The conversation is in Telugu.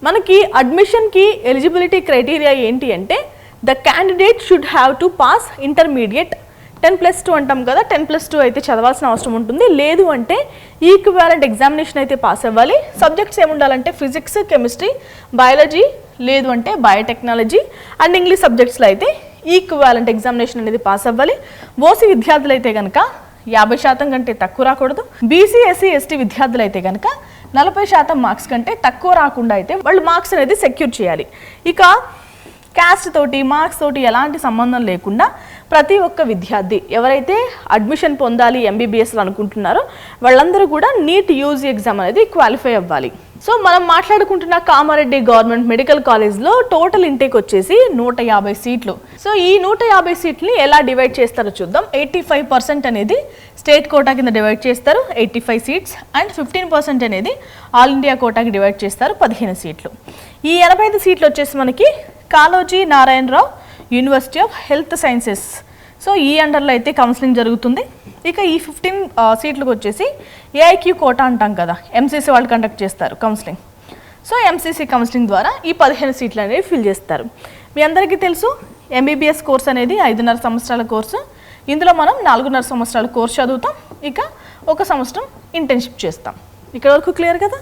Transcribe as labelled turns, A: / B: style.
A: మనకి అడ్మిషన్కి ఎలిజిబిలిటీ క్రైటీరియా ఏంటి అంటే the candidate should have to pass intermediate 10+2 అంటాం కదా, 10+2 అయితే చదవాల్సిన అవసరం ఉంటుంది. లేదు అంటే ఈక్వాలెంట్ ఎగ్జామినేషన్ అయితే పాస్ అవ్వాలి. సబ్జెక్ట్స్ ఏముండాలంటే ఫిజిక్స్, కెమిస్ట్రీ, బయాలజీ, లేదు అంటే బయోటెక్నాలజీ అండ్ ఇంగ్లీష్ సబ్జెక్ట్స్లో అయితే ఈక్వాలెంట్ ఎగ్జామినేషన్ అనేది పాస్ అవ్వాలి. ఓసీ విద్యార్థులు అయితే కనుక 50% కంటే తక్కువ రాకూడదు. బీసీ, ఎస్సీ, ఎస్టీ విద్యార్థులు అయితే కనుక 40% మార్క్స్ కంటే తక్కువ రాకుండా అయితే వాళ్ళు మార్క్స్ అనేది సెక్యూర్ చేయాలి. ఇక క్యాస్ట్ తోటి, మార్క్స్ తోటి ఎలాంటి సంబంధం లేకుండా ప్రతి ఒక్క విద్యార్థి ఎవరైతే అడ్మిషన్ పొందాలి ఎంబీబీఎస్లో అనుకుంటున్నారో వాళ్ళందరూ కూడా నీట్ యూజీ ఎగ్జామ్ అనేది క్వాలిఫై అవ్వాలి. సో మనం మాట్లాడుకుంటున్న కామారెడ్డి గవర్నమెంట్ మెడికల్ కాలేజ్లో టోటల్ ఇంటేక్ వచ్చేసి 150 సీట్లు. సో ఈ 150 సీట్ని ఎలా డివైడ్ చేస్తారో చూద్దాం. 85% అనేది స్టేట్ కోటా కింద డివైడ్ చేస్తారు, 85 సీట్స్, అండ్ 15% అనేది ఆల్ ఇండియా కోటాకి డివైడ్ చేస్తారు, 15 సీట్లు. ఈ 85 సీట్లు వచ్చేసి మనకి Kaloji Narayana Rao university of health sciences, so ఈ అండర్లో అయితే కౌన్సిలింగ్ జరుగుతుంది. ఇక ఈ 15 సీట్లకు వచ్చేసి ఏఐక్యూ కోటా అంటాం కదా, ఎంసీసీ వాళ్ళు కండక్ట్ చేస్తారు కౌన్సిలింగ్. సో ఎంసీసీ కౌన్సిలింగ్ ద్వారా ఈ 15 సీట్లు అనేవి ఫిల్ చేస్తారు. మీ అందరికీ తెలుసు ఎంబీబీఎస్ కోర్స్ అనేది 5.5 సంవత్సరాల కోర్సు. ఇందులో మనం 4.5 సంవత్సరాల కోర్సు చదువుతాం, ఇక 1 సంవత్సరం ఇంటర్న్షిప్ చేస్తాం. ఇక్కడ వరకు క్లియర్ కదా?